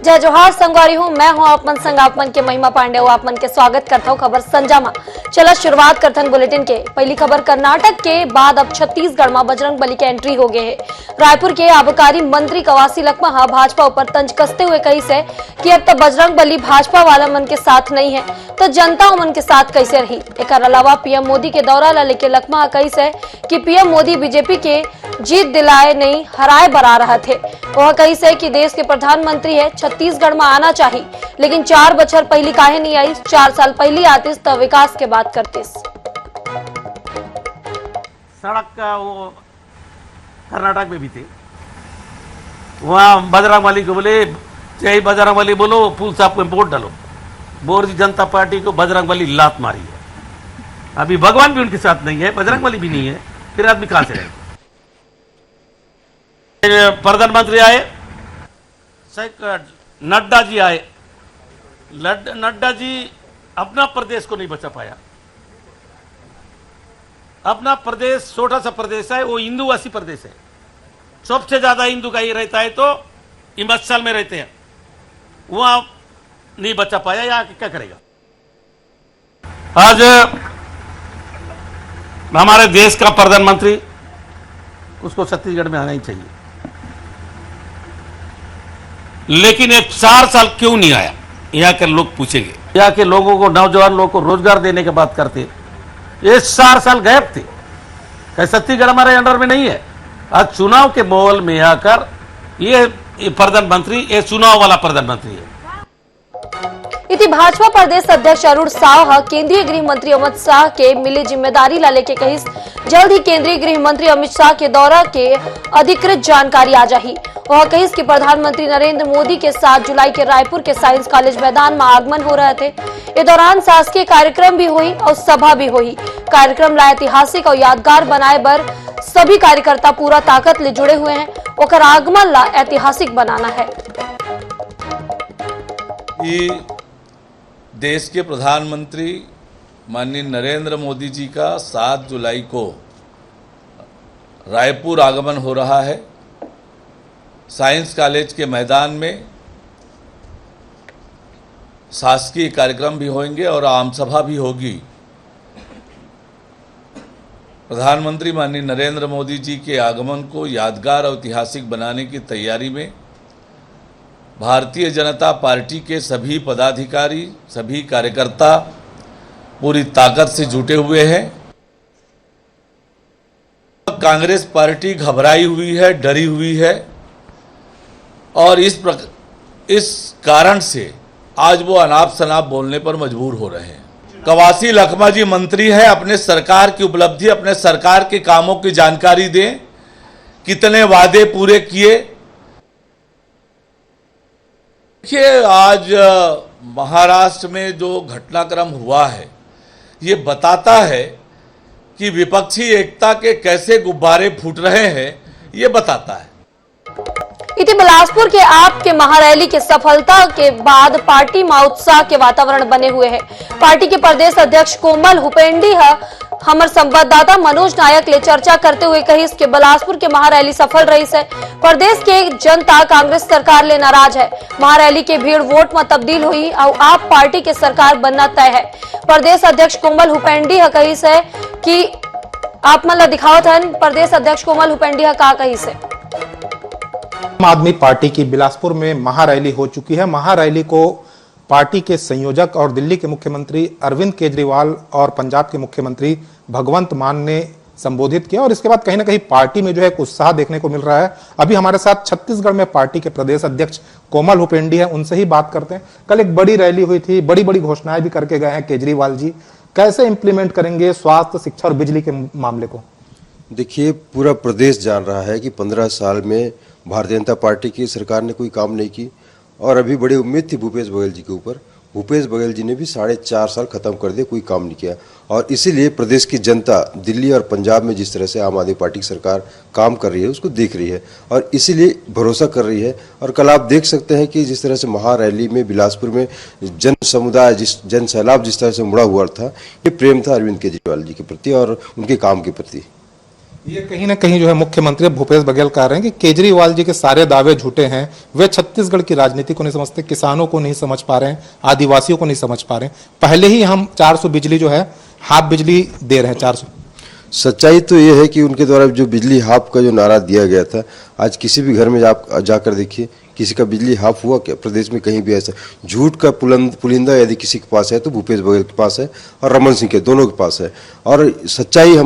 जय जोहार संगवारी हूँ, मैं हूँ आपमन संग आपमन के महिमा पांडे हूँ। आपमन के स्वागत करता हूँ खबर संजामा। चला शुरुआत करथन बुलेटिन के। पहली खबर कर्नाटक के बाद अब छत्तीसगढ़ में बजरंग बली के एंट्री हो गए है। रायपुर के आबकारी मंत्री कवासी लखमा भाजपा ऊपर तंज कसते हुए कही से कि अब तक बजरंग बली भाजपा वाला मन के साथ नहीं है तो जनता मन के साथ कैसे रही। एक अलावा पीएम मोदी के दौरा ला लेके लखमा कही से कि पीएम मोदी बीजेपी के जीत दिलाए नहीं हराए बरा रहे थे। वह कही से कि देश के प्रधानमंत्री है, छत्तीसगढ़ में आना चाहिए, लेकिन 4 बछर पहली काहे नहीं आई। 4 साल पहली आतीस तो विकास के बात करते। सड़क का वो कर्नाटक में भी थे, वहाँ बजरंग बली को बोले चाहे बजरंग बली बोलो पुल साहब को वोट डालो। भारतीय जनता पार्टी को बजरंग बली लात मारी है। अभी भगवान भी उनके साथ नहीं है, बजरंग बली भी नहीं है, फिर आदमी कहां से रहेगा। प्रधानमंत्री आए, नड्डा जी आए। नड्डा जी अपना प्रदेश को नहीं बचा पाया। अपना प्रदेश छोटा सा प्रदेश है, वो हिंदूवासी प्रदेश है। सबसे ज्यादा हिंदू का ही रहता है तो हिमाचल में रहते हैं, वहां नहीं बचा पाया। या क्या करेगा। आज हमारे देश का प्रधानमंत्री, उसको छत्तीसगढ़ में आना ही चाहिए, लेकिन एक 4 साल क्यों नहीं आया। यहाँ के लोग पूछेंगे, यहाँ के लोगों को, नौजवान लोगों को रोजगार देने की बात करते। ये 4 साल गायब थे। छत्तीसगढ़ हमारे अंडर में नहीं है। आज चुनाव के माहौल में आकर ये प्रधानमंत्री, ये चुनाव वाला प्रधानमंत्री है। इति भाजपा प्रदेश अध्यक्ष अरुण साह केंद्रीय गृह मंत्री अमित शाह के मिली जिम्मेदारी ला लेके कही जल्द ही केंद्रीय गृह मंत्री अमित शाह के दौरा के अधिकृत जानकारी आ जाही। वह कही कि प्रधानमंत्री नरेंद्र मोदी के 7 जुलाई के रायपुर के साइंस कॉलेज मैदान में आगमन हो रहे थे। इस दौरान शासकीय कार्यक्रम भी हुई और सभा भी हुई। कार्यक्रम ला ऐतिहासिक और यादगार बनाए बर सभी कार्यकर्ता पूरा ताकत ले जुड़े हुए हैं। ओकर आगमन ला ऐतिहासिक बनाना है। देश के प्रधानमंत्री माननीय नरेंद्र मोदी जी का 7 जुलाई को रायपुर आगमन हो रहा है। साइंस कॉलेज के मैदान में शासकीय कार्यक्रम भी होंगे और आम सभा भी होगी। प्रधानमंत्री माननीय नरेंद्र मोदी जी के आगमन को यादगार और ऐतिहासिक बनाने की तैयारी में भारतीय जनता पार्टी के सभी पदाधिकारी, सभी कार्यकर्ता पूरी ताकत से जुटे हुए हैं। कांग्रेस पार्टी घबराई हुई है, डरी हुई है और इस कारण से आज वो अनाप शनाप बोलने पर मजबूर हो रहे हैं। कवासी लखमा जी मंत्री हैं, अपने सरकार की उपलब्धि, अपने सरकार के कामों की जानकारी दें। कितने वादे पूरे किए। देखिए, आज महाराष्ट्र में जो घटनाक्रम हुआ है, ये बताता है कि विपक्षी एकता के कैसे गुब्बारे फूट रहे हैं, ये बताता है। इति बिलासपुर के आप के महारैली के सफलता के बाद पार्टी में उत्साह के वातावरण बने हुए हैं। पार्टी के प्रदेश अध्यक्ष कोमल हुपेंडी हमारे संवाददाता मनोज नायक ले चर्चा करते हुए कही कि बिलासपुर के महारैली सफल रही है। प्रदेश के जनता कांग्रेस सरकार ले नाराज है। महारैली के भीड़ वोट में तब्दील हुई और आप पार्टी के सरकार बनना तय है। प्रदेश अध्यक्ष कोमल हुपेंडी कही से कि आप मन दिखावत हन। प्रदेश अध्यक्ष कोमल हुपेंडी का कही से आम आदमी पार्टी की बिलासपुर में महारैली हो चुकी है। महारैली को पार्टी के संयोजक और दिल्ली के मुख्यमंत्री अरविंद केजरीवाल और पंजाब के मुख्यमंत्री भगवंत मान ने संबोधित किया और इसके बाद कहीं ना कहीं पार्टी में जो है एक उत्साह देखने को मिल रहा है। अभी हमारे साथ छत्तीसगढ़ में पार्टी के प्रदेश अध्यक्ष कोमल हुपेंडी है, उनसे ही बात करते हैं। कल एक बड़ी रैली हुई थी, बड़ी बड़ी घोषणाएं भी करके गए हैं केजरीवाल जी। कैसे इंप्लीमेंट करेंगे स्वास्थ्य, शिक्षा और बिजली के मामले को? देखिए, पूरा प्रदेश जान रहा है कि 15 साल में भारतीय जनता पार्टी की सरकार ने कोई काम नहीं की और अभी बड़ी उम्मीद थी भूपेश बघेल जी के ऊपर। भूपेश बघेल जी ने भी 4.5 साल खत्म कर दिए, कोई काम नहीं किया और इसीलिए प्रदेश की जनता दिल्ली और पंजाब में जिस तरह से आम आदमी पार्टी की सरकार काम कर रही है उसको देख रही है और इसीलिए भरोसा कर रही है। और कल आप देख सकते हैं कि जिस तरह से महारैली में बिलासपुर में जन समुदाय, जन सैलाब जिस तरह से मुड़ा हुआ था, ये प्रेम था अरविंद केजरीवाल जी के प्रति और उनके काम के प्रति। ये कहीं ना कहीं जो है मुख्यमंत्री भूपेश बघेल कह रहे हैं कि केजरीवाल जी के सारे दावे झूठे हैं, वे छत्तीसगढ़ की राजनीति को नहीं समझते, किसानों को नहीं समझ पा रहे हैं, आदिवासियों को नहीं समझ पा रहे हैं। पहले ही हम 400 बिजली जो है हाफ बिजली दे रहे हैं 400। सच्चाई तो ये है कि उनके द्वारा जो बिजली हाफ का जो नारा दिया गया था, आज किसी भी घर में जाकर देखिए किसी का बिजली हाफ हुआ क्या? प्रदेश में कहीं भी ऐसा झूठ का पुलिंदा यदि किसी के पास है तो भूपेश बघेल के पास है और रमन सिंह के, दोनों के पास है। और सच्चाई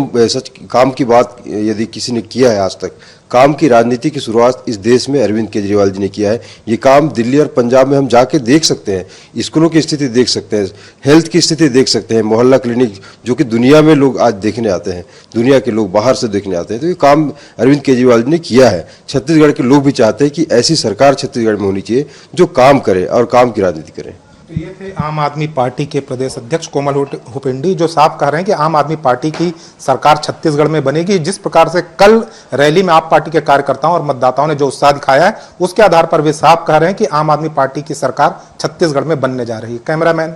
काम की बात यदि किसी ने किया है आज तक, काम की राजनीति की शुरुआत इस देश में अरविंद केजरीवाल जी ने किया है। ये काम दिल्ली और पंजाब में हम जाके देख सकते हैं, स्कूलों की स्थिति देख सकते हैं, हेल्थ की स्थिति देख सकते हैं, मोहल्ला क्लिनिक जो कि दुनिया में लोग आज देखने आते हैं, दुनिया के लोग बाहर से देखने आते हैं। तो ये काम अरविंद केजरीवाल जी ने किया है। छत्तीसगढ़ के लोग भी चाहते हैं कि ऐसी सरकार छत्तीसगढ़ में होनी चाहिए जो काम करे और काम की राजनीति करे। तो ये थे आम आदमी पार्टी के प्रदेश अध्यक्ष कोमल हुपेंडी, जो साफ कह रहे हैं कि आम आदमी पार्टी की सरकार छत्तीसगढ़ में बनेगी। जिस प्रकार से कल रैली में आप पार्टी के कार्यकर्ताओं और मतदाताओं ने जो उत्साह दिखाया है, उसके आधार पर वे साफ कह रहे हैं कि आम आदमी पार्टी की सरकार छत्तीसगढ़ में बनने जा रही है। कैमरामैन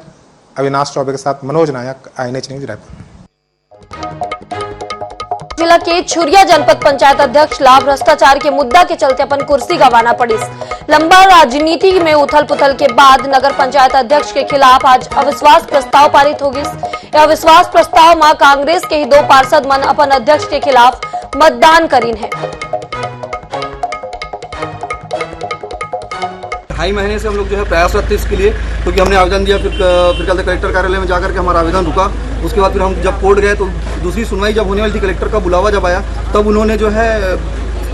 अविनाश चौबे के साथ मनोज नायक, INH न्यूज रायपुर। जिला के छुरिया जनपद पंचायत अध्यक्ष ला भ्रष्टाचार के मुद्दा के चलते अपन कुर्सी गंवाना पड़ी। लंबा राजनीति में उथल पुथल के बाद नगर पंचायत अध्यक्ष के खिलाफ आज अविश्वास प्रस्ताव पारित हो गई। अविश्वास प्रस्ताव में कांग्रेस के ही 2 पार्षद मन अपन अध्यक्ष के खिलाफ मतदान करीन है। 2.5 महीने से हम लोग जो है प्रयासरत थे इसके लिए, क्योंकि हमने आवेदन दिया, फिर कल कलेक्टर कार्यालय में जाकर के हमारा आवेदन रुका। उसके बाद फिर हम जब कोर्ट गए तो दूसरी सुनवाई जब होने वाली थी, कलेक्टर का बुलावा जब आया तब उन्होंने जो है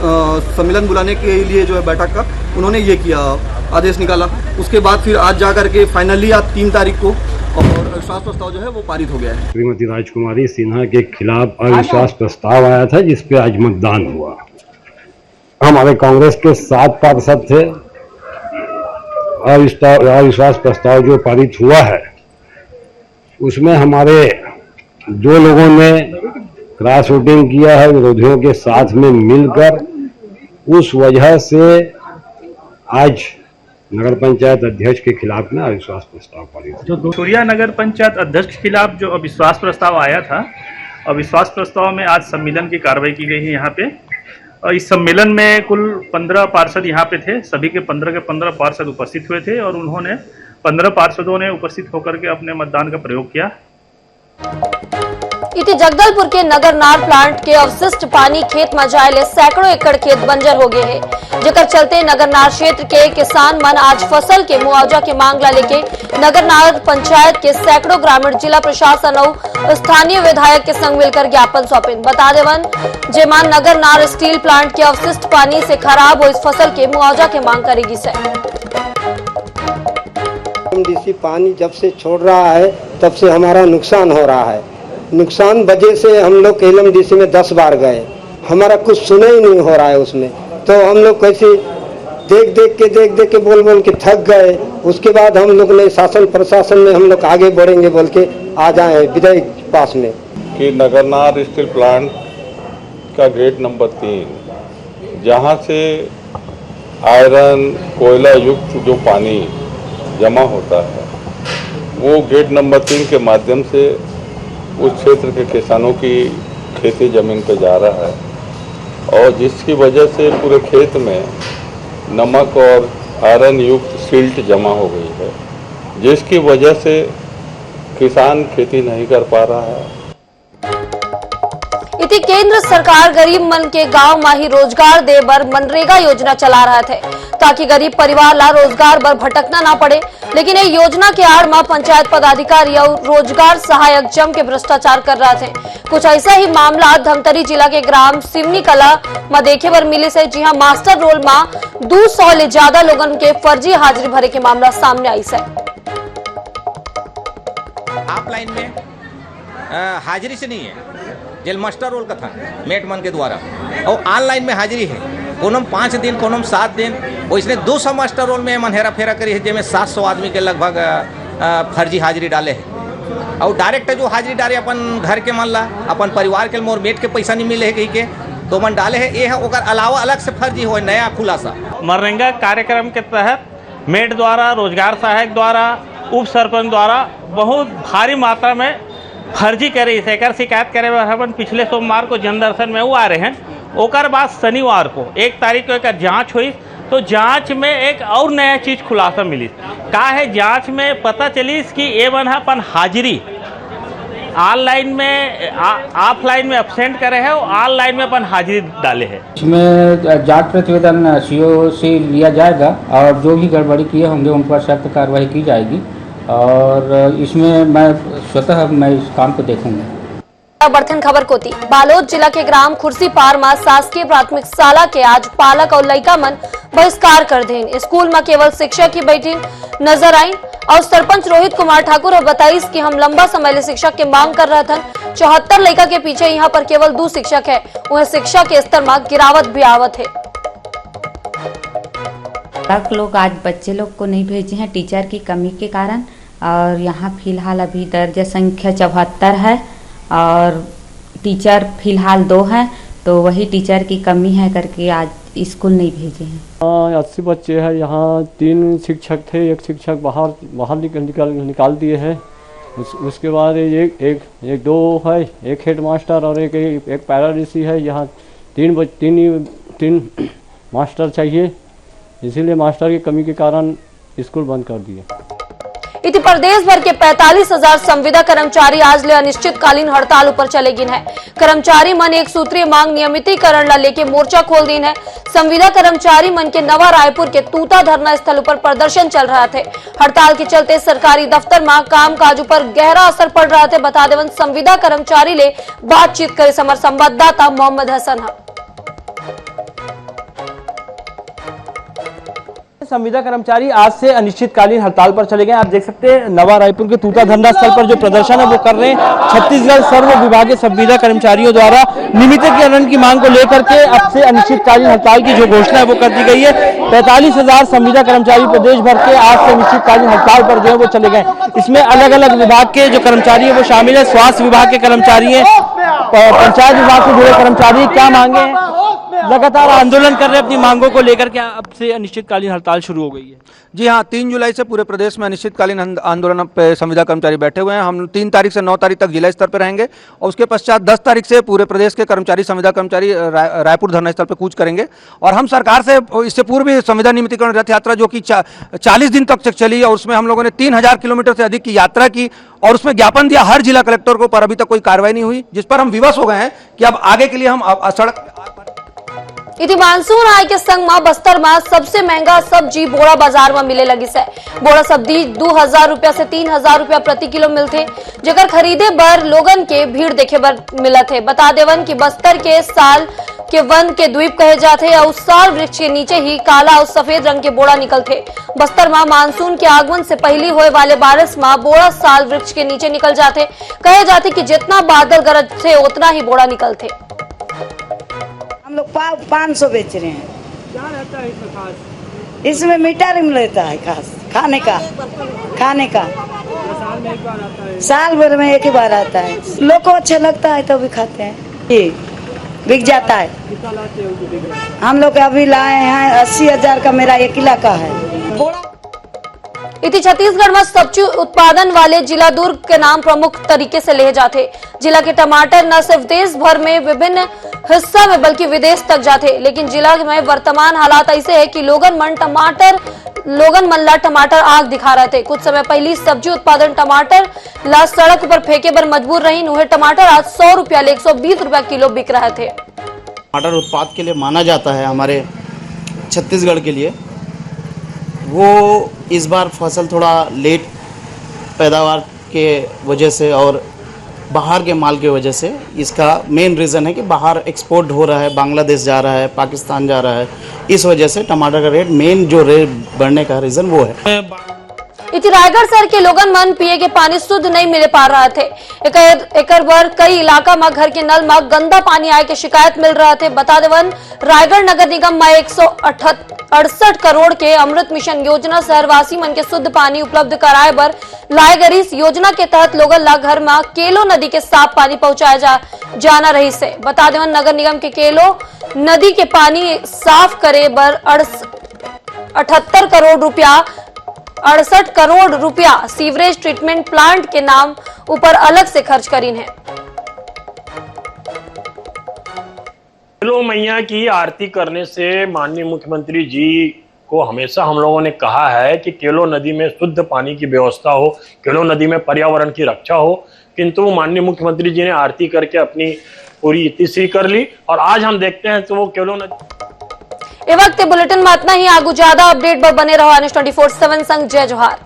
सम्मेलन बुलाने के लिए जो है बैठक का उन्होंने ये किया, आदेश निकाला। उसके बाद फिर आज जा करके फाइनली आज 3 तारीख को और अविश्वास प्रस्ताव जो है वो पारित हो गया है। श्रीमती राजकुमारी सिन्हा के खिलाफ अविश्वास प्रस्ताव आया था, जिसपे आज मतदान हुआ। हमारे कांग्रेस के 7 पार्षद थे। अविश्वास प्रस्ताव जो पारित हुआ है उसमें हमारे 2 लोगों ने क्रॉस वोटिंग किया है विरोधियों के साथ में मिलकर। उस वजह से आज नगर पंचायत अध्यक्ष के खिलाफ में अविश्वास प्रस्ताव पारित हुआ। छुरिया नगर पंचायत अध्यक्ष के खिलाफ जो अविश्वास प्रस्ताव आया था, अविश्वास प्रस्ताव में आज सम्मेलन की कार्रवाई की गई है यहाँ पे। और इस सम्मेलन में कुल 15 पार्षद यहाँ पे थे। सभी के 15 पार्षद उपस्थित हुए थे और उन्होंने 15 पार्षदों ने उपस्थित होकर के अपने मतदान का प्रयोग किया। इति जगदलपुर के नगरनार प्लांट के अवशिष्ट पानी खेत में जाए सैकड़ों एकड़ खेत बंजर हो गए हैं, जेकर चलते नगरनार क्षेत्र के किसान मन आज फसल के मुआवजा के मांग ला लेके नगरनार पंचायत के सैकड़ों ग्रामीण जिला प्रशासन और स्थानीय विधायक के संग मिलकर ज्ञापन सौंपिन। बता देवन जेमा नगरनार स्टील प्लांट के अवशिष्ट पानी से खराब हुई फसल के मुआवजा के मांग करेगी से। डीसी पानी जब से छोड़ रहा है तब से हमारा नुकसान हो रहा है। नुकसान वजह से हम लोग LMDC में 10 बार गए, हमारा कुछ सुना ही नहीं हो रहा है उसमें। तो हम लोग कैसे देख के बोल के थक गए। उसके बाद हम लोग ने शासन प्रशासन में हम लोग आगे बढ़ेंगे बोल के आ जाए विधायक पास में कि नगरनार स्टील प्लांट का गेट नंबर 3 जहां से आयरन कोयला युक्त जो पानी जमा होता है वो गेट नंबर 3 के माध्यम से उस क्षेत्र के किसानों की खेती जमीन पर जा रहा है और जिसकी वजह से पूरे खेत में नमक और आयरन युक्त सिल्ट जमा हो गई है, जिसकी वजह से किसान खेती नहीं कर पा रहा है। इति केंद्र सरकार गरीब मन के गांव में ही रोजगार दे बर मनरेगा योजना चला रहा थे, ताकि गरीब परिवार ला रोजगार बर भटकना ना पड़े। लेकिन ये योजना के आड़ में पंचायत पदाधिकारी और रोजगार सहायक जम के भ्रष्टाचार कर रहे थे। कुछ ऐसा ही मामला धमतरी जिला के ग्राम सिवनी कला में देखे बर मिले से, जी हाँ मास्टर रोल में 200 ले ज्यादा लोगन के फर्जी हाजिरी भरे के मामला सामने आई से। ऑफलाइन में हाजिरी से नहीं है, जेल मास्टर रोल का था मेटमन के द्वारा, और ऑनलाइन में हाजिरी है। कोनम 5 दिन कोनम 7 दिन, वैसे 200 मास्टर रोल में मन हेरा फेरा करी है, जिसमें 700 आदमी के लगभग फर्जी हाजिरी डाले हैं। और डायरेक्ट जो हाजिरी डाले अपन घर के मन ला अपन परिवार के मोर मेट के पैसा नहीं मिले है कहीं के तो मन डाले है। ये है ओकर अलावा अलग से फर्जी हो नया खुलासा। मनरेगा कार्यक्रम के तहत मेट द्वारा, रोजगार सहायक द्वारा, उप सरपंच द्वारा बहुत भारी मात्रा में फर्जी करे इसे कर शिकायत करे हमन पिछले सोमवार को जन दर्शन में वो आ रहे हैं। ओकर बाद शनिवार को 1 तारीख को एक जांच हुई, तो जांच में एक और नया चीज खुलासा मिली। का है जांच में पता चली कि ये बना अपन हाजिरी ऑनलाइन में ऑफलाइन में एब्सेंट करे है और ऑनलाइन में अपन हाजिरी डाले हैं। इसमें जांच प्रतिवेदन सीओ से लिया जाएगा और जो भी गड़बड़ी किए होंगे उन पर सख्त कार्रवाई की जाएगी और इसमें मैं स्वतः इस काम को देखूंगा। बर्तन खबर को थी बालोद जिला के ग्राम खुर्सी पार में शासकीय प्राथमिक शाला के आज पालक और लड़का मन बहिष्कार कर दें। स्कूल में केवल शिक्षक ही बैठी नजर आई और सरपंच रोहित कुमार ठाकुर ने बताई कि हम लंबा समय से शिक्षक की मांग कर रहे थे। 74 लड़का के पीछे यहाँ पर केवल 2 शिक्षक है, वह शिक्षा के स्तर में गिरावट भी आवत है। लोग आज बच्चे लोग को नहीं भेजे हैं टीचर की कमी के कारण और यहाँ फिलहाल अभी दर्ज संख्या 74 है और टीचर फिलहाल 2 हैं, तो वही टीचर की कमी है करके आज स्कूल नहीं भेजे हैं। 80 बच्चे हैं, यहाँ 3 शिक्षक थे, 1 शिक्षक बाहर निकाल दिए हैं। उसके बाद एक 2 है, 1 हेड मास्टर और एक पैरा डीसी है। यहाँ 3 मास्टर चाहिए, इसीलिए मास्टर की कमी के कारण स्कूल बंद कर दिए। इति प्रदेश भर के 45,000 संविदा कर्मचारी आज ले अनिश्चितकालीन हड़ताल ऊपर चले गिन है। कर्मचारी मन एक सूत्रीय मांग नियमितीकरण ला लेके मोर्चा खोल दिन है। संविदा कर्मचारी मन के नवा रायपुर के तूता धरना स्थल पर प्रदर्शन चल रहा थे। हड़ताल के चलते सरकारी दफ्तर में काम काज पर गहरा असर पड़ रहा थे। बता देवन संविदा कर्मचारी ले बातचीत करे हमारे संवाददाता मोहम्मद हसन। संविदा कर्मचारी आज से अनिश्चितकालीन हड़ताल पर चले गए। आप देख सकते हैं नवा रायपुर के तूता धरना स्थल पर जो प्रदर्शन है वो कर रहे हैं। छत्तीसगढ़ सर्व विभागीय संविदा कर्मचारियों द्वारा नियमितीकरण की मांग को लेकर के अब से अनिश्चितकालीन हड़ताल की जो घोषणा है वो कर दी गई है। 45,000 संविदा कर्मचारी प्रदेश भर के आज से अनिश्चितकालीन हड़ताल पर जो है वो चले गए। इसमें अलग अलग विभाग के जो कर्मचारी है वो शामिल है। स्वास्थ्य विभाग के कर्मचारी है, पंचायत विभाग से जुड़े कर्मचारी क्या मांगे हैं, लगातार आंदोलन कर रहे हैं अपनी मांगों को लेकर के। अब से अनिश्चितकालीन हड़ताल शुरू हो गई है। जी हाँ, 3 जुलाई से पूरे प्रदेश में अनिश्चितकालीन आंदोलन पे संविदा कर्मचारी बैठे हुए हैं। हम 3 तारीख से 9 तारीख तक जिला स्तर पर रहेंगे और उसके पश्चात 10 तारीख से पूरे प्रदेश के कर्मचारी संविदा कर्मचारी रायपुर धरना स्थल पर कूच करेंगे। और हम सरकार से इससे पूर्व भी संविदा नियमितीकरण रथ यात्रा जो कि 40 दिन तक चली और उसमें हम लोगों ने 3000 किलोमीटर से अधिक की यात्रा की और उसमें ज्ञापन दिया हर जिला कलेक्टर को, पर अभी तक कोई कार्रवाई नहीं हुई, जिस पर हम विवश हो गए हैं कि अब आगे के लिए हम सड़क। इति मानसून आय के संग में बस्तर में सबसे महंगा सब्जी बोड़ा बाजार में मिले लगी है। बोड़ा सब्जी 2000 रुपया से 3000 रुपया प्रति किलो मिलते, जेकर खरीदे बर लोगन के भीड़ देखे बर मिलत है। बता देवन कि बस्तर के साल के वन के द्वीप कहे जाते और साल वृक्ष के नीचे ही काला और सफेद रंग के बोड़ा निकलते। बस्तर में मानसून के आगमन से पहले होए वाले बारिश में बोड़ा साल वृक्ष के नीचे निकल जाते। कहे जाते कि जितना बादल गरज थे उतना ही बोड़ा निकलते। हम लोग 500 बेच रहे हैं। क्या रहता है इसमें खास? इसमें मीठा रिम रहता है खास खाने का साल में एक बार आता है, साल भर में एक ही बार आता है। लोग को अच्छा लगता है तो भी खाते हैं, ये बिक जाता है। कितना लाते हो? हम लोग अभी लाए हैं 80,000 का, मेरा 1 किलो का है। इति छत्तीसगढ़ में सब्जी उत्पादन वाले जिला दुर्ग के नाम प्रमुख तरीके से ले जाते। जिला के टमाटर न सिर्फ देश भर में विभिन्न हिस्सा में बल्कि विदेश तक जाते। लेकिन जिला में वर्तमान हालात ऐसे है कि लोगन मन ला टमाटर आग दिखा रहे थे। कुछ समय पहले सब्जी उत्पादन टमाटर ला सड़क पर फेंके पर मजबूर रही। वह टमाटर आज 100 रुपया ले 120 रुपया किलो बिक रहे थे। टमाटर उत्पाद के लिए माना जाता है हमारे छत्तीसगढ़ के लिए, वो इस बार फसल थोड़ा लेट पैदावार के वजह से और बाहर के माल की वजह से, इसका मेन रीज़न है कि बाहर एक्सपोर्ट हो रहा है, बांग्लादेश जा रहा है, पाकिस्तान जा रहा है। इस वजह से टमाटर का रेट, मेन जो रेट बढ़ने का रीज़न वो है। इति रायगढ़ शहर के लोगन मन पिए के पानी शुद्ध नहीं मिले पा रहे थे। एकर बर कई इलाका में घर के नल में गंदा पानी आए के शिकायत मिल रहा थे। बता देवन रायगढ़ नगर निगम में 168 करोड़ के अमृत मिशन योजना शहरवासी मन के शुद्ध पानी उपलब्ध कराए बर लाए गई। इस योजना के तहत लोगन ला घर में केलो नदी के साफ पानी पहुंचाया जाना रही से। बता देवन नगर निगम के केलो नदी के पानी साफ करे बर 68 करोड़ रुपया सीवरेज ट्रीटमेंट प्लांट के नाम ऊपर अलग से खर्च करीन है। केलो मैया की आरती करने से माननीय मुख्यमंत्री जी को हमेशा हम लोगों ने कहा है कि केलो नदी में शुद्ध पानी की व्यवस्था हो, केलो नदी में पर्यावरण की रक्षा हो, किंतु माननीय मुख्यमंत्री जी ने आरती करके अपनी पूरी इतिश्री कर ली और आज हम देखते हैं तो वो केलो नदी। ए वक्त बुलेटिन में इतना ही। आगू ज्यादा अपडेट पर बने रहो NH 24/7 संग। जय जोहार।